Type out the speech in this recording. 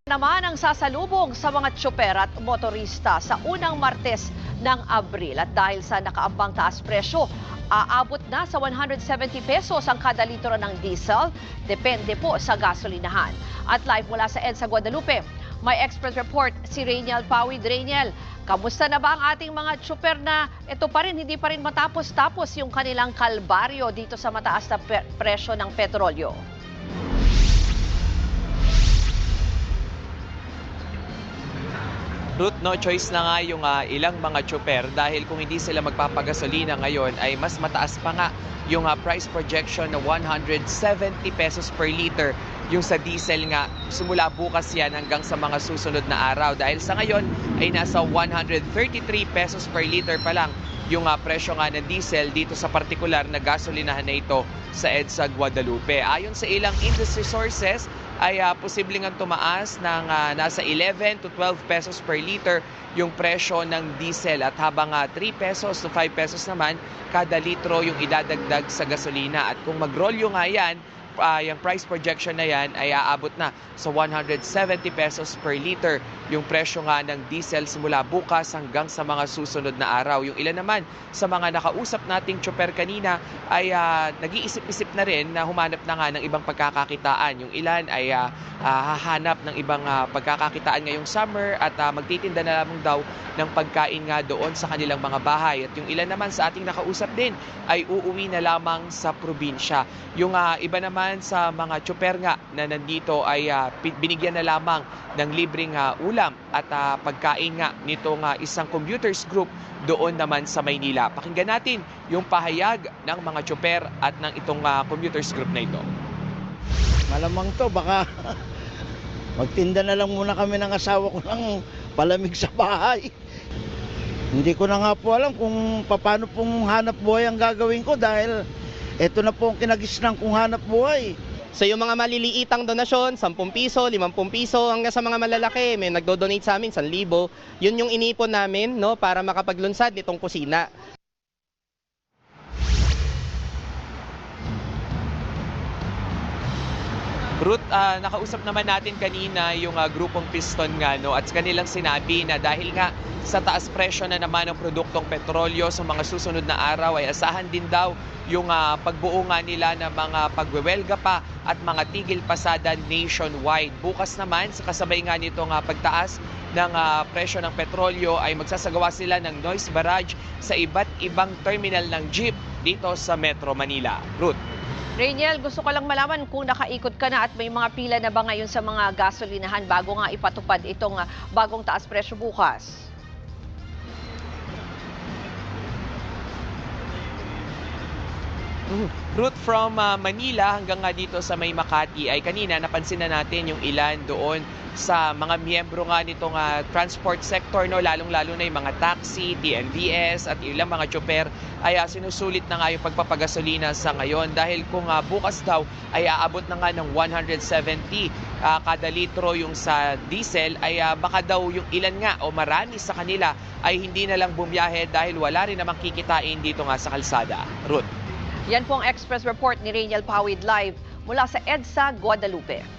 Naman ang sasalubong sa mga tsoper at motorista sa unang Martes ng Abril. At dahil sa nakaambang taas presyo, aabot na sa 170 pesos ang kada litro ng diesel, depende po sa gasolinahan. At live mula sa EDSA Guadalupe, may express report si Rainiel Pawid. Rainiel, kamusta na ba ang ating mga tsoper na ito pa rin, hindi pa rin matapos-tapos yung kanilang kalbaryo dito sa mataas na presyo ng petrolyo? Ruth, no choice na nga yung ilang mga tsoper dahil kung hindi sila magpapagasolina ngayon ay mas mataas pa nga yung price projection na 170 pesos per liter. Yung sa diesel nga, simula bukas yan hanggang sa mga susunod na araw. Dahil sa ngayon ay nasa 133 pesos per liter pa lang yung presyo nga ng diesel dito sa partikular na gasolinahan na ito sa EDSA Guadalupe. Ayon sa ilang industry sources, ay posibleng ang tumaas ng nasa 11 to 12 pesos per liter yung presyo ng diesel at habang 3 pesos to 5 pesos naman kada litro yung idadagdag sa gasolina. At kung mag-rolyo nga yan, yung price projection na yan ay aabot na sa 170 pesos per liter yung presyo nga ng diesel simula bukas hanggang sa mga susunod na araw. Yung ilan naman sa mga nakausap nating tsoper kanina ay nag-iisip-isip na rin na humanap na nga ng ibang pagkakakitaan. Yung ilan ay hahanap ng ibang pagkakakitaan ngayong summer at magtitinda na lamang daw ng pagkain nga doon sa kanilang mga bahay. At yung ilan naman sa ating nakausap din ay uuwi na lamang sa probinsya. Yung iba naman sa mga tsoper nga na nandito ay binigyan na lamang ng libreng ulam at pagkain nga nitong isang commuters group doon naman sa Maynila. Pakinggan natin yung pahayag ng mga tsoper at ng itong commuters group na ito. Malamang to, baka magtinda na lang muna kami ng asawa ko ng palamig sa bahay. Hindi ko na nga po alam kung paano pong hanap buhay ang gagawin ko dahil ito na po ang kinagisnan kong hanap buhay. So yung mga maliliitang donasyon, 10 piso, 50 piso, hanggang sa mga malalaki, may nagdo-donate sa amin, 1,000. Yun yung inipon namin, no, para makapaglunsad nitong kusina. Ruth, nakausap naman natin kanina yung grupong Piston nga, no, at kanilang sinabi na dahil nga sa taas presyo na naman ng produktong petrolyo sa mga susunod na araw ay asahan din daw yung pagbuo nga nila ng mga pagwewelga pa at mga tigil pasada nationwide. Bukas naman, sa kasabay nga nitong pagtaas ng presyo ng petrolyo ay magsasagawa sila ng noise barrage sa iba't ibang terminal ng jeep dito sa Metro Manila. Ruth. Rainiel, gusto ko lang malaman kung nakaikot ka na at may mga pila na ba ngayon sa mga gasolinahan bago nga ipatupad itong bagong taas presyo bukas? Route from Manila hanggang nga dito sa may Makati ay kanina napansin na natin yung ilan doon sa mga miyembro nga nitong transport sector, no, lalong-lalo na yung mga taxi, TNVS at ilang mga tsoper ay sinusulit na nga yung pagpapagasolina sa ngayon dahil kung bukas daw ay aabot na nga ng 170 kada litro yung sa diesel ay baka daw yung ilan nga o marami sa kanila ay hindi na lang bumiyahe dahil wala rin namang kikitain dito nga sa kalsada. Ruth. Yan po ang express report ni Rainiel Pawid live mula sa EDSA Guadalupe.